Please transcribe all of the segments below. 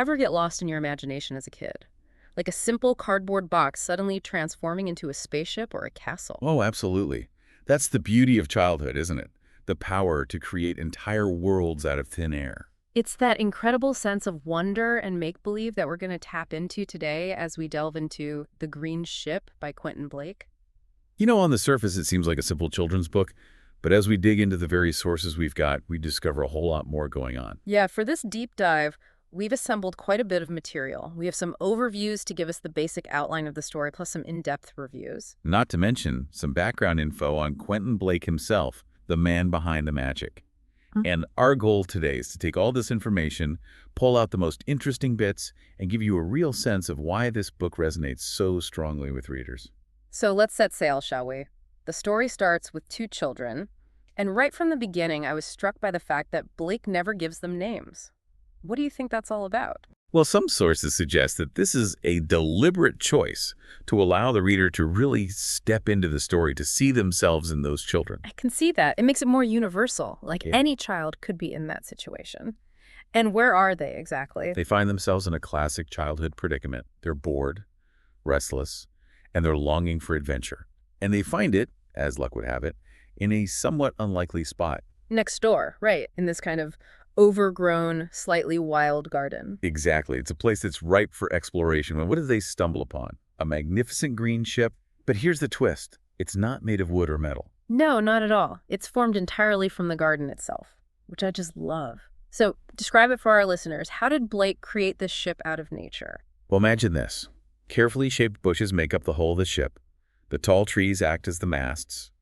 Ever get lost in your imagination as a kid? Like a simple cardboard box suddenly transforming into a spaceship or a castle. Oh, absolutely. That's the beauty of childhood, isn't it? The power to create entire worlds out of thin air. It's that incredible sense of wonder and make-believe that we're going to tap into today as we delve into The Green Ship by Quentin Blake. On the surface, it seems like a simple children's book, but as we dig into the various sources we've got, we discover a whole lot more going on. Yeah, for this deep dive, we've assembled quite a bit of material. We have some overviews to give us the basic outline of the story, plus some in-depth reviews. Not to mention some background info on Quentin Blake himself, the man behind the magic. And our goal today is to take all this information, pull out the most interesting bits, and give you a real sense of why this book resonates so strongly with readers. So let's set sail, shall we? The story starts with two children, and right from the beginning, I was struck by the fact that Blake never gives them names. What do you think that's all about? Well, some sources suggest that this is a deliberate choice to allow the reader to really step into the story, to see themselves in those children. I can see that. It makes it more universal, like Yeah. any child could be in that situation. And where are they exactly? They find themselves in a classic childhood predicament. They're bored, restless, and they're longing for adventure. And they find it, as luck would have it, in a somewhat unlikely spot. Next door, right, in this kind of overgrown, slightly wild garden. Exactly. It's a place that's ripe for exploration. And what do they stumble upon? A magnificent green ship. But here's the twist. It's not made of wood or metal. No, not at all. It's formed entirely from the garden itself, which I just love. So, describe it for our listeners. How did Blake create this ship out of nature? Well, imagine this. Carefully shaped bushes make up the hull of the ship. The tall trees act as the masts.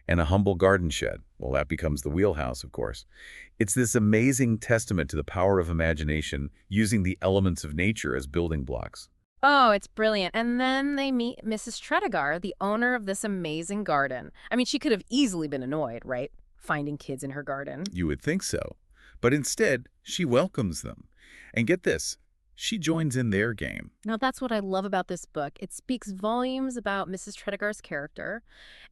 And a humble garden shed. Well, that becomes the wheelhouse, of course. It's this amazing testament to the power of imagination using the elements of nature as building blocks. Oh, it's brilliant. And then they meet Mrs. Tredegar, the owner of this amazing garden. I mean, she could have easily been annoyed, right? Finding kids in her garden. You would think so. But instead, she welcomes them. And get this, she joins in their game. Now, that's what I love about this book. It speaks volumes about Mrs. Tredegar's character,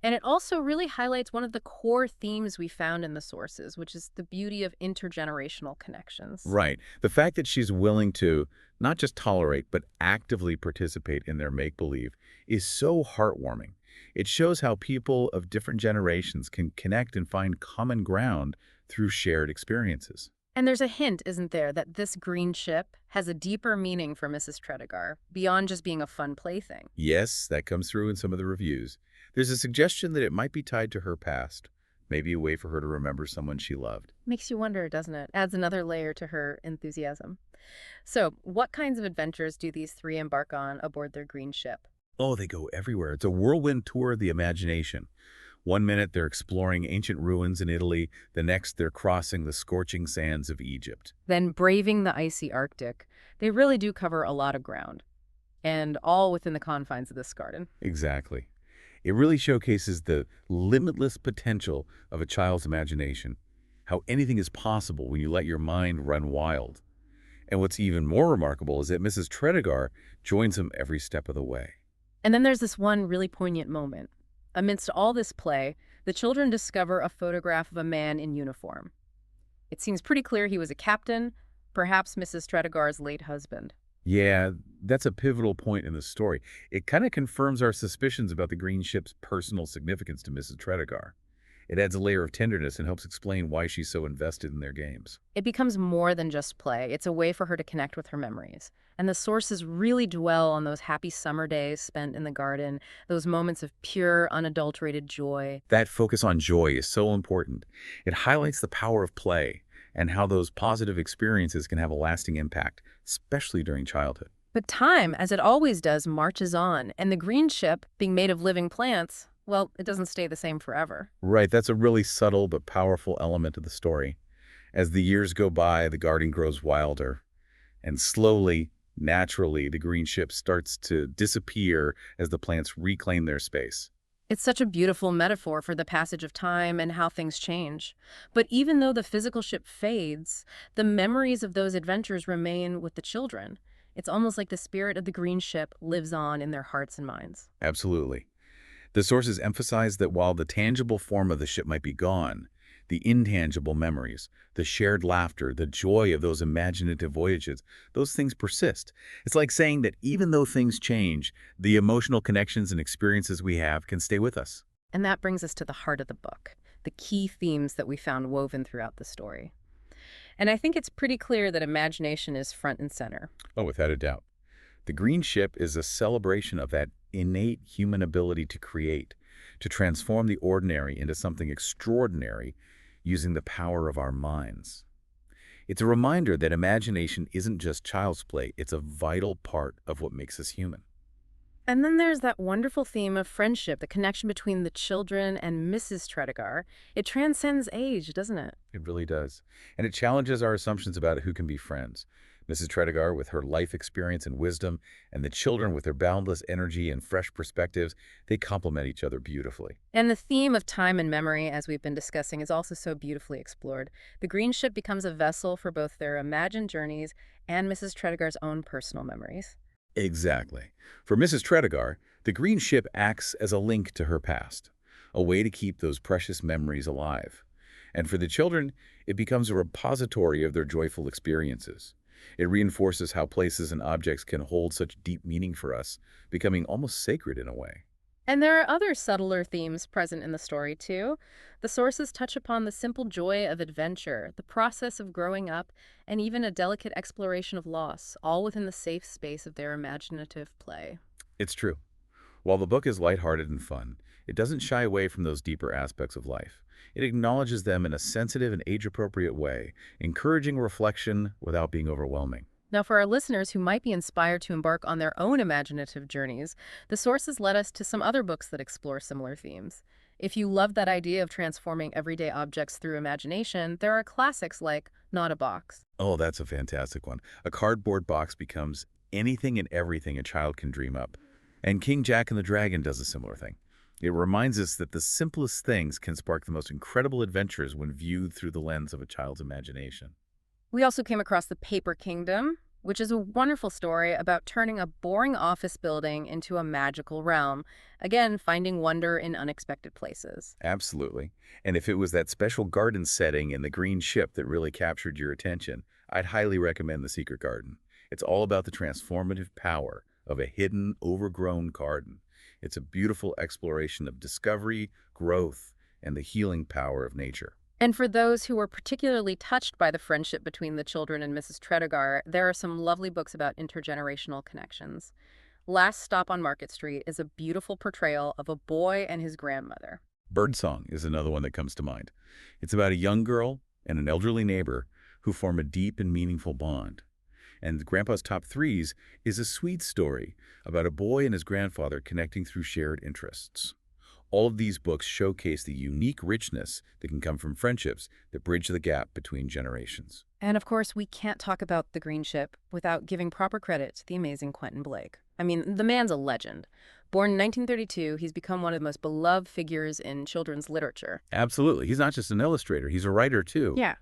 and it also really highlights one of the core themes we found in the sources, which is the beauty of intergenerational connections. Right. The fact that she's willing to not just tolerate, but actively participate in their make-believe is so heartwarming. It shows how people of different generations can connect and find common ground through shared experiences. And there's a hint, isn't there, that this green ship has a deeper meaning for Mrs. Tredegar, beyond just being a fun plaything. Yes, that comes through in some of the reviews. There's a suggestion that it might be tied to her past, maybe a way for her to remember someone she loved. Makes you wonder, doesn't it? Adds another layer to her enthusiasm. So, what kinds of adventures do these three embark on aboard their green ship? Oh, they go everywhere. It's a whirlwind tour of the imagination. One minute they're exploring ancient ruins in Italy, the next they're crossing the scorching sands of Egypt. Then braving the icy Arctic. They really do cover a lot of ground, and all within the confines of this garden. Exactly. It really showcases the limitless potential of a child's imagination, how anything is possible when you let your mind run wild. And what's even more remarkable is that Mrs. Tredegar joins them every step of the way. And then there's this one really poignant moment. Amidst all this play, the children discover a photograph of a man in uniform. It seems pretty clear he was a captain, perhaps Mrs. Tredegar's late husband. Yeah, that's a pivotal point in the story. It kind of confirms our suspicions about the green ship's personal significance to Mrs. Tredegar. It adds a layer of tenderness and helps explain why she's so invested in their games. It becomes more than just play. It's a way for her to connect with her memories. And the sources really dwell on those happy summer days spent in the garden, those moments of pure, unadulterated joy. That focus on joy is so important. It highlights the power of play and how those positive experiences can have a lasting impact, especially during childhood. But time, as it always does, marches on, and the green ship, being made of living plants, well, it doesn't stay the same forever. Right, that's a really subtle but powerful element of the story. As the years go by, the garden grows wilder, and slowly, naturally, the green ship starts to disappear as the plants reclaim their space. It's such a beautiful metaphor for the passage of time and how things change. But even though the physical ship fades, the memories of those adventures remain with the children. It's almost like the spirit of the green ship lives on in their hearts and minds. Absolutely. The sources emphasize that while the tangible form of the ship might be gone, The intangible memories, the shared laughter, the joy of those imaginative voyages, those things persist. It's like saying that even though things change, the emotional connections and experiences we have can stay with us. And that brings us to the heart of the book, the key themes that we found woven throughout the story. And I think it's pretty clear that imagination is front and center. Oh, without a doubt. The green ship is a celebration of that innate human ability to create, to transform the ordinary into something extraordinary using the power of our minds. It's a reminder that imagination isn't just child's play, it's a vital part of what makes us human. And then there's that wonderful theme of friendship, the connection between the children and Mrs. Tredegar. It transcends age, doesn't it? It really does. And it challenges our assumptions about who can be friends. Mrs. Tredegar, with her life experience and wisdom, and the children with their boundless energy and fresh perspectives, they complement each other beautifully. And the theme of time and memory, as we've been discussing, is also so beautifully explored. The green ship becomes a vessel for both their imagined journeys and Mrs. Tredegar's own personal memories. Exactly. For Mrs. Tredegar, the green ship acts as a link to her past, a way to keep those precious memories alive. And for the children, it becomes a repository of their joyful experiences. It reinforces how places and objects can hold such deep meaning for us, becoming almost sacred in a way. And there are other subtler themes present in the story, too. The sources touch upon the simple joy of adventure, the process of growing up, and even a delicate exploration of loss, all within the safe space of their imaginative play. It's true. While the book is lighthearted and fun, it doesn't shy away from those deeper aspects of life. It acknowledges them in a sensitive and age-appropriate way, encouraging reflection without being overwhelming. Now, for our listeners who might be inspired to embark on their own imaginative journeys, the sources led us to some other books that explore similar themes. If you love that idea of transforming everyday objects through imagination, there are classics like Not a Box. Oh, that's a fantastic one. A cardboard box becomes anything and everything a child can dream up. And King Jack and the Dragon does a similar thing. It reminds us that the simplest things can spark the most incredible adventures when viewed through the lens of a child's imagination. We also came across The Paper Kingdom, which is a wonderful story about turning a boring office building into a magical realm. Again, finding wonder in unexpected places. Absolutely. And if it was that special garden setting in the green ship that really captured your attention, I'd highly recommend The Secret Garden. It's all about the transformative power of a hidden, overgrown garden. It's a beautiful exploration of discovery, growth, and the healing power of nature. And for those who were particularly touched by the friendship between the children and Mrs. Tredegar, there are some lovely books about intergenerational connections. Last Stop on Market Street is a beautiful portrayal of a boy and his grandmother. Birdsong is another one that comes to mind. It's about a young girl and an elderly neighbor who form a deep and meaningful bond. And Grandpa's Top Threes is a sweet story about a boy and his grandfather connecting through shared interests. All of these books showcase the unique richness that can come from friendships that bridge the gap between generations. And of course, we can't talk about The Green Ship without giving proper credit to the amazing Quentin Blake. I mean, the man's a legend. Born in 1932, he's become one of the most beloved figures in children's literature. Absolutely. He's not just an illustrator, he's a writer too. Yeah.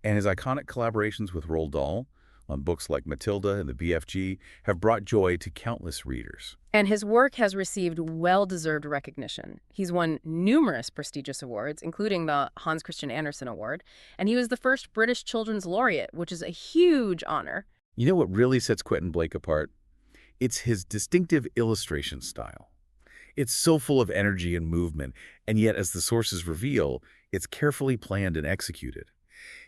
And his iconic collaborations with Roald Dahl on books like Matilda and the BFG have brought joy to countless readers. And his work has received well-deserved recognition. He's won numerous prestigious awards, including the Hans Christian Andersen Award, and he was the first British Children's Laureate, which is a huge honor. You know what really sets Quentin Blake apart? It's his distinctive illustration style. It's so full of energy and movement, and yet, as the sources reveal, it's carefully planned and executed.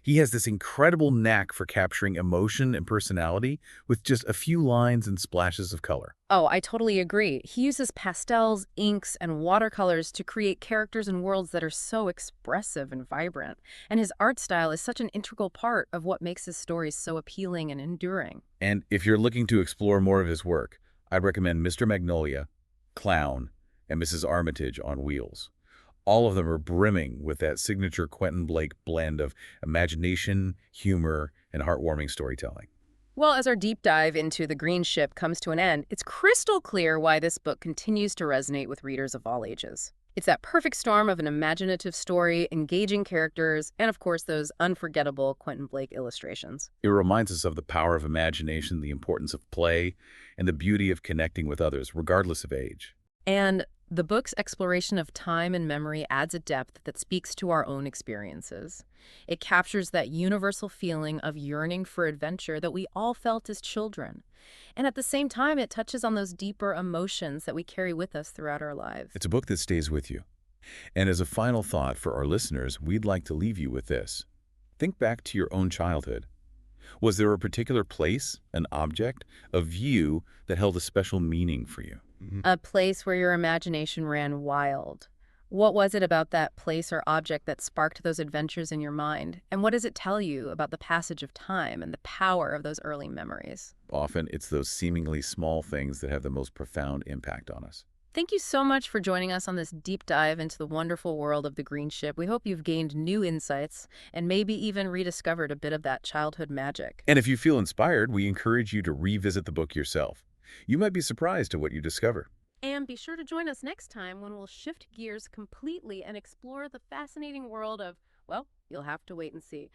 He has this incredible knack for capturing emotion and personality with just a few lines and splashes of color. Oh, I totally agree. He uses pastels, inks, and watercolors to create characters and worlds that are so expressive and vibrant. And his art style is such an integral part of what makes his stories so appealing and enduring. And if you're looking to explore more of his work, I'd recommend Mr. Magnolia, Clown, and Mrs. Armitage on Wheels. All of them are brimming with that signature Quentin Blake blend of imagination, humor, and heartwarming storytelling. Well, as our deep dive into The Green Ship comes to an end, it's crystal clear why this book continues to resonate with readers of all ages. It's that perfect storm of an imaginative story, engaging characters, and of course those unforgettable Quentin Blake illustrations. It reminds us of the power of imagination, the importance of play, and the beauty of connecting with others, regardless of age. And The book's exploration of time and memory adds a depth that speaks to our own experiences. It captures that universal feeling of yearning for adventure that we all felt as children. And at the same time, it touches on those deeper emotions that we carry with us throughout our lives. It's a book that stays with you. And as a final thought for our listeners, we'd like to leave you with this. Think back to your own childhood. Was there a particular place, an object, a view that held a special meaning for you? A place where your imagination ran wild. What was it about that place or object that sparked those adventures in your mind? And what does it tell you about the passage of time and the power of those early memories? Often, it's those seemingly small things that have the most profound impact on us. Thank you so much for joining us on this deep dive into the wonderful world of the green ship. We hope you've gained new insights and maybe even rediscovered a bit of that childhood magic. And if you feel inspired, we encourage you to revisit the book yourself. You might be surprised at what you discover. And be sure to join us next time when we'll shift gears completely and explore the fascinating world of, well, you'll have to wait and see.